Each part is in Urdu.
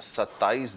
27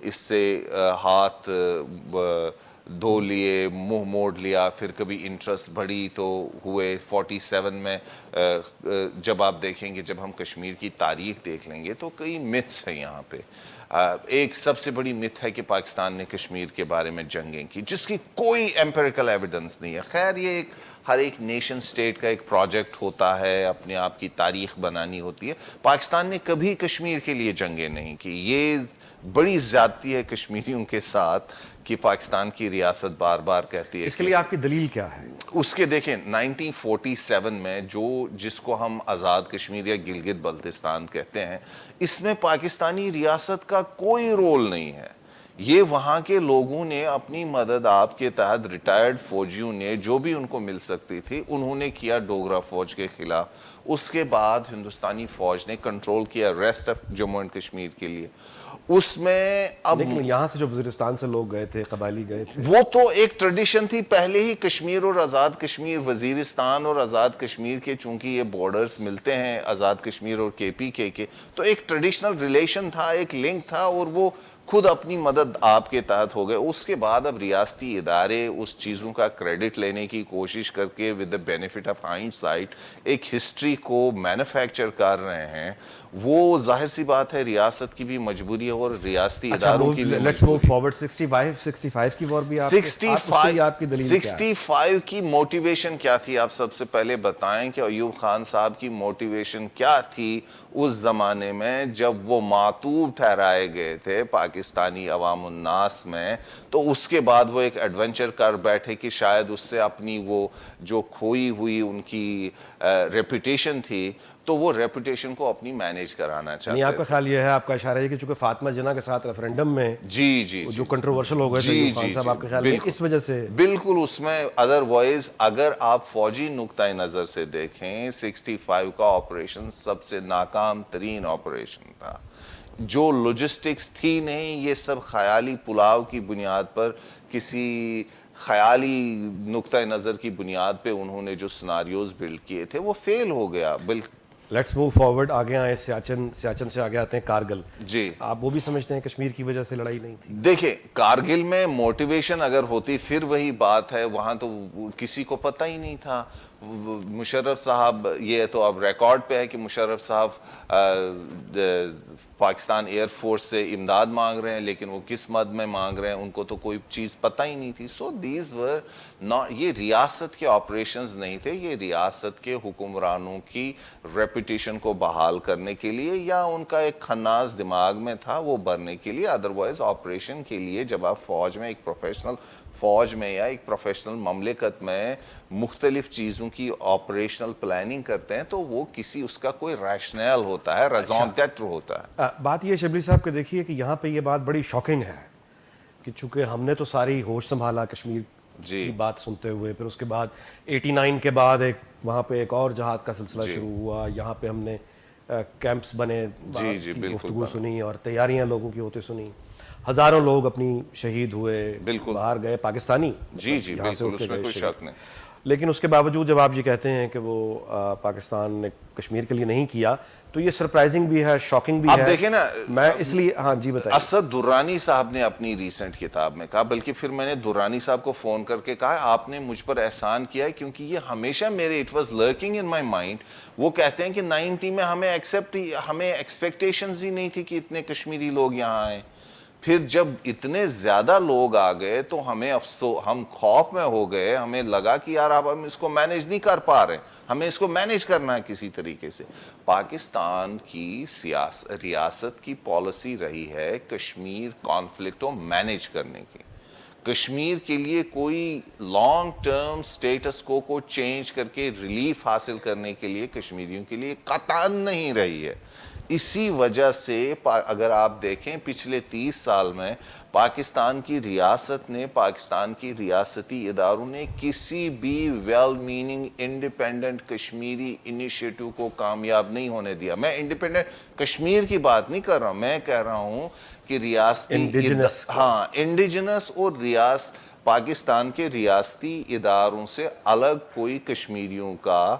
اس سے ہاتھ دھو لیے, منہ موڑ لیا, پھر کبھی انٹرسٹ بڑھی تو ہوئے 47 میں. جب آپ دیکھیں گے, جب ہم کشمیر کی تاریخ دیکھ لیں گے تو کئی متس ہیں یہاں پہ. ایک سب سے بڑی مت ہے کہ پاکستان نے کشمیر کے بارے میں جنگیں کی, جس کی کوئی ایمپیریکل ایویڈنس نہیں ہے. خیر یہ ہر ایک نیشن سٹیٹ کا ایک پروجیکٹ ہوتا ہے, اپنے آپ کی تاریخ بنانی ہوتی ہے. پاکستان نے کبھی کشمیر کے لیے جنگیں نہیں کی. یہ بڑی زیادتی ہے کشمیریوں کے ساتھ کہ پاکستان کی ریاست بار بار کہتی ہے. اس کے لیے آپ کی دلیل کیا ہے؟ اس کے دیکھیں 1947 میں جس کو ہم آزاد کشمیر یا گلگت بلتستان کہتے ہیں, اس میں پاکستانی ریاست کا کوئی رول نہیں ہے. یہ وہاں کے لوگوں نے اپنی مدد آپ کے تحت, ریٹائرڈ فوجیوں نے جو بھی ان کو مل سکتی تھی انہوں نے کیا ڈوگرا فوج کے خلاف. اس کے بعد ہندوستانی فوج نے کنٹرول کیا rest of Jammu and Kashmir کے لیے. اس میں اب لیکن یہاں سے جو وزیرستان سے لوگ گئے تھے, قبائلی گئے تھے, وہ تو ایک ٹریڈیشن تھی پہلے ہی. کشمیر اور آزاد کشمیر, وزیرستان اور آزاد کشمیر کے چونکہ یہ بارڈرز ملتے ہیں آزاد کشمیر اور KPK کے, تو ایک ٹریڈیشنل ریلیشن تھا, ایک لنک تھا, اور وہ خود اپنی مدد آپ کے تحت ہو گئے. اس کے بعد اب ریاستی ادارے اس چیزوں کا کریڈٹ لینے کی کوشش کر کے with the benefit of hindsight ایک ہسٹری کو مینوفیکچر کر رہے ہیں. وہ ظاہر سی بات ہے ریاست کی بھی مجبوری ہے اور ریاستی اداروں کی بھی. Let's move forward. 65 کی وار بھی آپ کی دلیل کیا ہے؟ 65 کی موٹیویشن کیا تھی آپ سب سے پہلے بتائیں کہ ایوب خان صاحب کی موٹیویشن کیا تھی اس زمانے میں جب وہ معتوب ٹھہرائے گئے تھے پاکستانی عوام الناس میں. تو اس کے بعد وہ ایک ایڈونچر کر بیٹھے کہ شاید اس سے اپنی وہ جو کھوئی ہوئی ان کی ریپوٹیشن تھی تو وہ ریپوٹیشن کو اپنی مینیج کرانا چاہتے نہیں, آپ کا خیال یہ ہے, آپ کا اشارہ ہے کہ چونکہ فاطمہ جناح کے ساتھ ریفرینڈم میں جی جو کنٹروورشل ہو گئے تھے ایوب خان صاحب, آپ کا خیال ہے اس وجہ سے؟ بالکل اس میں ادروائز اگر آپ فوجی نقطۂ نظر سے دیکھیں 65 کا آپریشن سب سے ناکام ترین آپریشن تھا. جو لوجسٹکس تھی نہیں, یہ سب خیالی پلاؤ کی بنیاد پر, کسی خیالی نقطۂ نظر کی بنیاد پہ انہوں نے جو سناریوز بلڈ کیے تھے وہ فیل ہو گیا. Let's move forward. آگے آئے سیاچن سے آگے آتے ہیں کارگل. جی, آپ وہ بھی سمجھتے ہیں کشمیر کی وجہ سے لڑائی نہیں تھی؟ دیکھیں کارگل میں موٹیویشن اگر ہوتی پھر وہی بات ہے, وہاں تو کسی کو پتہ ہی نہیں تھا. مشرف صاحب, یہ تو اب ریکارڈ پہ ہے کہ مشرف صاحب پاکستان ایئر فورس سے امداد مانگ رہے ہیں, لیکن وہ کس مد میں مانگ رہے ہیں ان کو تو کوئی چیز پتہ ہی نہیں تھی. سو دیز ور ناٹ, یہ ریاست کے آپریشنز نہیں تھے, یہ ریاست کے حکمرانوں کی ریپوٹیشن کو بحال کرنے کے لیے یا ان کا ایک خناس دماغ میں تھا وہ بھرنے کے لیے. ادروائز آپریشن کے لیے جب آپ فوج میں, ایک پروفیشنل فوج میں یا ایک پروفیشنل مملکت میں مختلف چیزوں کی آپریشنل پلاننگ کرتے ہیں تو وہ کسی اس کا کوئی ریشنل ہوتا ہے, رزون دیٹر ہوتا ہے. بات یہ شبلی صاحب کہ دیکھیے کہ یہاں پہ یہ بات بڑی شاکنگ ہے کہ چونکہ ہم نے تو ساری ہوش سنبھالا کشمیر کی بات سنتے ہوئے, پھر اس کے بعد 89 کے بعد ایک وہاں پہ ایک اور جہاد کا سلسلہ شروع ہوا, یہاں پہ ہم نے کیمپس بنے کی گفتگو سنی اور تیاریاں لوگوں کی ہوتے سنی, ہزاروں لوگ اپنی شہید ہوئے, باہر گئے پاکستانی, جی بالکل اس میں کوئی شک نہیں. لیکن اس کے باوجود جب آپ یہ کہتے ہیں کہ وہ پاکستان نے کشمیر کے لیے نہیں کیا تو یہ سرپرائزنگ بھی ہے, شاکنگ بھی ہے. آپ دیکھیں نا, میں اس لیے, ہاں جی بتائیے. اسد درانی صاحب نے اپنی ریسنٹ کتاب میں کہا, بلکہ پھر میں نے درانی صاحب کو فون کر کے کہا آپ نے مجھ پر احسان کیا ہے کیونکہ یہ ہمیشہ میرے it was lurking in my mind. وہ کہتے ہیں کہ 90 میں ہمیں ایکسپیکٹیشنز ہی نہیں تھی کہ اتنے کشمیری لوگ یہاں آئیں. پھر جب اتنے زیادہ لوگ آ گئے تو ہم خوف میں ہو گئے, ہمیں لگا کہ یار اب ہم اس کو مینیج نہیں کر پا رہے, ہمیں اس کو مینیج کرنا ہے کسی طریقے سے. پاکستان کی ریاست کی پالیسی رہی ہے کشمیر کانفلکٹ کو مینیج کرنے کی. کشمیر کے لیے کوئی لانگ ٹرم سٹیٹس کو چینج کر کے ریلیف حاصل کرنے کے لیے کشمیریوں کے لیے قطعاً نہیں رہی ہے. اسی وجہ سے اگر آپ دیکھیں پچھلے 30 سال میں پاکستان کی ریاست نے, پاکستان کی ریاستی اداروں نے کسی بھی well meaning independent Kashmiri initiative کو کامیاب نہیں ہونے دیا. میں انڈیپینڈنٹ کشمیر کی بات نہیں کر رہا ہوں, میں کہہ رہا ہوں کہ ریاستی انڈیجنس اور پاکستان کے ریاستی اداروں سے الگ کوئی کشمیریوں کا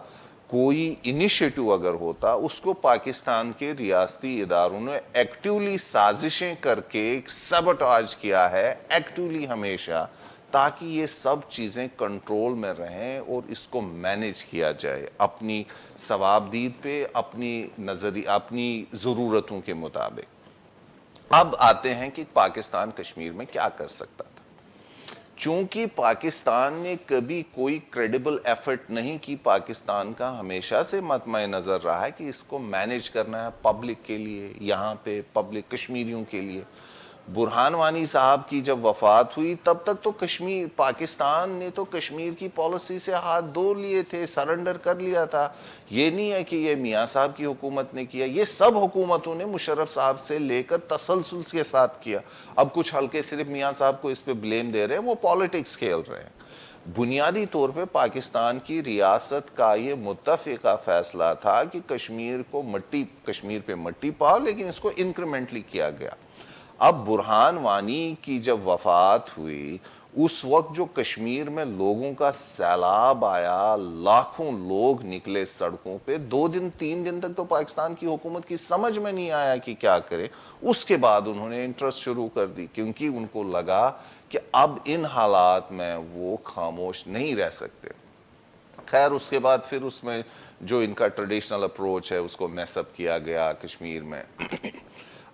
کوئی انیشیٹو اگر ہوتا اس کو پاکستان کے ریاستی اداروں نے ایکٹیولی سازشیں کر کے سبٹاج کیا ہے ایکٹیولی ہمیشہ, تاکہ یہ سب چیزیں کنٹرول میں رہیں اور اس کو مینیج کیا جائے اپنی ثوابدید پہ, اپنی ضرورتوں کے مطابق. اب آتے ہیں کہ پاکستان کشمیر میں کیا کر سکتا تھا. چونکہ پاکستان نے کبھی کوئی کریڈیبل ایفرٹ نہیں کی, پاکستان کا ہمیشہ سے مطمع نظر رہا ہے کہ اس کو مینیج کرنا ہے پبلک کے لیے, یہاں پہ پبلک کشمیریوں کے لیے. برہان وانی صاحب کی جب وفات ہوئی تب تک تو پاکستان نے تو کشمیر کی پالیسی سے ہاتھ دھو لیے تھے, سرنڈر کر لیا تھا. یہ نہیں ہے کہ یہ میاں صاحب کی حکومت نے کیا, یہ سب حکومتوں نے مشرف صاحب سے لے کر تسلسل کے ساتھ کیا. اب کچھ ہلکے صرف میاں صاحب کو اس پہ بلیم دے رہے ہیں, وہ پالیٹکس کھیل رہے ہیں. بنیادی طور پہ پاکستان کی ریاست کا یہ متفقہ فیصلہ تھا کہ کشمیر پہ مٹی پاؤ, لیکن اس کو انکریمنٹلی کیا گیا. اب برہان وانی کی جب وفات ہوئی اس وقت جو کشمیر میں لوگوں کا سیلاب آیا, لاکھوں لوگ نکلے سڑکوں پہ, 2 دن 3 دن تک تو پاکستان کی حکومت کی سمجھ میں نہیں آیا کہ کیا کرے. اس کے بعد انہوں نے انٹرسٹ شروع کر دی, کیونکہ ان کو لگا کہ اب ان حالات میں وہ خاموش نہیں رہ سکتے. خیر اس کے بعد پھر اس میں جو ان کا ٹریڈیشنل اپروچ ہے اس کو میس اپ کیا گیا کشمیر میں.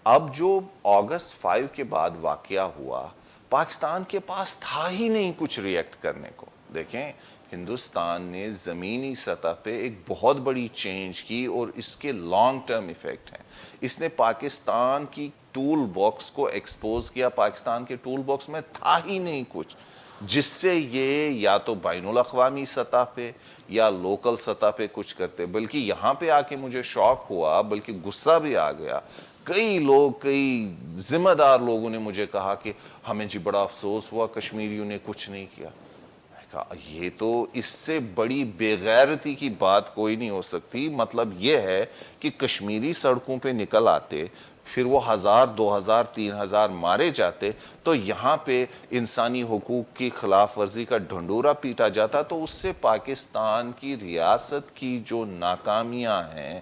اب جو اگست 5 کے بعد واقعہ ہوا, پاکستان کے پاس تھا ہی نہیں کچھ ریئیکٹ کرنے کو. دیکھیں ہندوستان نے زمینی سطح پہ ایک بہت بڑی چینج کی اور اس کے لانگ ٹرم ایفیکٹ ہیں. اس نے پاکستان کی ٹول باکس کو ایکسپوز کیا. پاکستان کے ٹول باکس میں تھا ہی نہیں کچھ جس سے یہ یا تو بین الاقوامی سطح پہ یا لوکل سطح پہ کچھ کرتے. بلکہ یہاں پہ آ کے مجھے شوق ہوا, بلکہ غصہ بھی آ گیا. کئی ذمہ دار لوگوں نے مجھے کہا کہ ہمیں جی بڑا افسوس ہوا کشمیریوں نے کچھ نہیں کیا. میں کہا یہ تو اس سے بڑی بے غیرتی کی بات کوئی نہیں ہو سکتی. مطلب یہ ہے کہ کشمیری سڑکوں پہ نکل آتے, پھر وہ 1000 2000 3000 مارے جاتے, تو یہاں پہ انسانی حقوق کی خلاف ورزی کا ڈھنڈورا پیٹا جاتا, تو اس سے پاکستان کی ریاست کی جو ناکامیاں ہیں,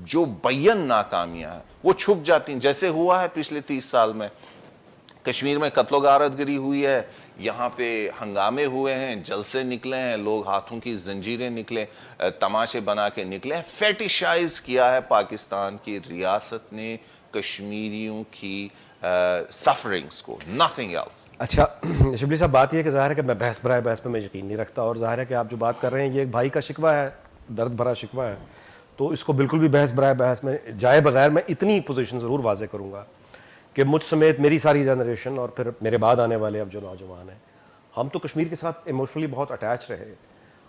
جو بیان ناکامیاں ہیں, وہ چھپ جاتی ہیں. جیسے ہوا ہے پچھلے 30 سال میں کشمیر میں قتل و غارت گری ہوئی ہے, یہاں پہ ہنگامے ہوئے ہیں, جلسے نکلے ہیں, لوگ ہاتھوں کی زنجیریں نکلے, تماشے بنا کے نکلے ہیں. فیٹیشائز کیا ہے پاکستان کی ریاست نے کشمیریوں کی سفرنگز کو, nothing else. اچھا شبلی صاحب, بات یہ ہے کہ ظاہر ہے کہ میں بحث برائے بحث پہ میں یقین نہیں رکھتا, اور ظاہر ہے کہ آپ جو بات کر رہے ہیں یہ ایک بھائی کا شکوہ ہے, درد بھرا شکوہ ہے, تو اس کو بالکل بھی بحث برائے بحث میں جائے بغیر میں اتنی پوزیشن ضرور واضح کروں گا کہ مجھ سمیت میری ساری جنریشن اور پھر میرے بعد آنے والے اب جو نوجوان ہیں, ہم تو کشمیر کے ساتھ ایموشنلی بہت اٹیچ رہے,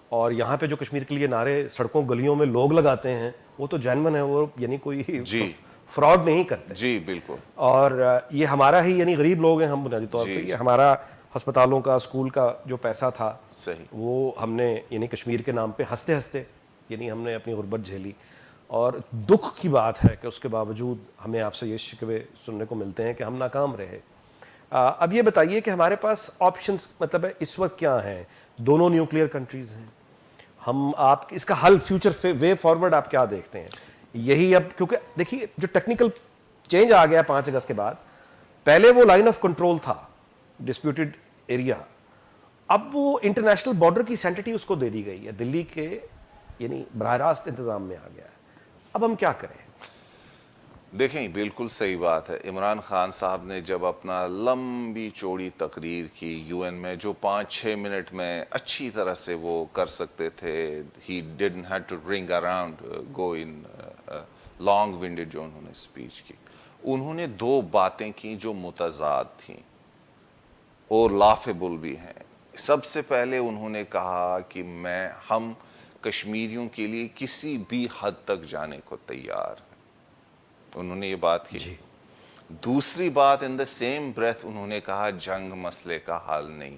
اور یہاں پہ جو کشمیر کے لیے نعرے سڑکوں گلیوں میں لوگ لگاتے ہیں وہ تو جینون ہے, وہ یعنی کوئی فراڈ نہیں کرتے. جی بالکل. اور یہ ہمارا ہی یعنی غریب لوگ ہیں ہم بنیادی طور پہ, یہ ہمارا ہسپتالوں کا اسکول کا جو پیسہ تھا صحیح, وہ ہم نے یعنی کشمیر کے نام پہ ہنستے ہنستے یعنی ہم نے اپنی غربت جھیلی. اور دکھ کی بات ہے کہ اس کے باوجود ہمیں آپ سے یہ شکوے سننے کو ملتے ہیں کہ ہم ناکام رہے. اب یہ بتائیے کہ ہمارے پاس آپشنز مطلب اس وقت کیا ہیں؟ دونوں نیوکلیئر کنٹریز ہیں, ہم آپ اس کا حل فیوچر وے فارورڈ آپ کیا دیکھتے ہیں؟ یہی اب کیونکہ دیکھیے جو ٹیکنیکل چینج آ گیا 5 اگست کے بعد, پہلے وہ لائن آف کنٹرول تھا ڈسپیوٹڈ ایریا, اب وہ انٹرنیشنل بارڈر کی سینٹیٹی اس کو دے دی گئی ہے, دلی کے یعنی براہ راست انتظام میں آ گیا ہے. اب ہم کیا کریں؟ دیکھیں بالکل صحیح بات ہے. عمران خان صاحب نے جب اپنا لمبی چوڑی تقریر کی یو این میں, جو 5-6 منٹ میں اچھی طرح سے وہ کر سکتے تھے, he didn't have to ring around, go in long winded جو انہوں نے اسپیچ کی, انہوں نے 2 باتیں کی جو متضاد تھیں اور لافیبل بھی ہیں. سب سے پہلے انہوں نے کہا کہ ہم کشمیریوں کے لیے کسی بھی حد تک جانے کو تیار ہیں, انہوں نے یہ بات کی. دوسری بات ان دا سیم بریتھ انہوں نے کہا جنگ مسئلے کا حل نہیں.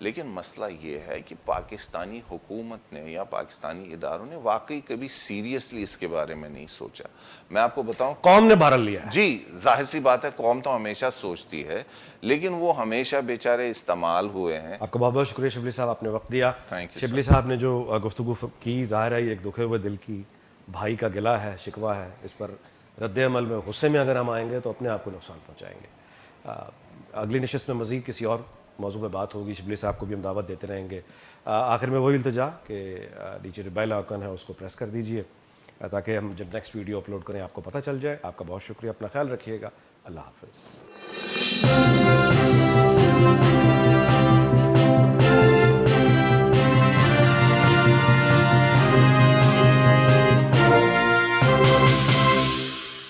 لیکن مسئلہ یہ ہے کہ پاکستانی حکومت نے یا پاکستانی اداروں نے واقعی کبھی سیریسلی اس کے بارے میں نہیں سوچا. میں آپ کو بتاؤں, قوم نے بھرل لیا ہے. جی ظاہر سی بات ہے, قوم تو ہمیشہ سوچتی ہے, لیکن وہ ہمیشہ بیچارے استعمال ہوئے ہیں. آپ کا بہت بہت شکریہ شبلی صاحب, آپ نے وقت دیا. Thank you, شبلی صاحب نے جو گفتگو کی, ظاہر ہے یہ ایک دکھے ہوئے دل کی بھائی کا گلہ ہے, شکوہ ہے. اس پر رد عمل میں غصے میں اگر ہم آئیں گے تو اپنے آپ کو نقصان پہنچائیں گے. اگلی نشست میں مزید کسی اور موضوع پہ بات ہوگی. شبلی صاحب کو بھی ہم دعوت دیتے رہیں گے. آخر میں وہی التجا کہ نیچے جو بیل آئکن ہے اس کو پریس کر دیجئے تاکہ ہم جب نیکسٹ ویڈیو اپلوڈ کریں آپ کو پتہ چل جائے. آپ کا بہت شکریہ, اپنا خیال رکھیے گا. اللہ حافظ.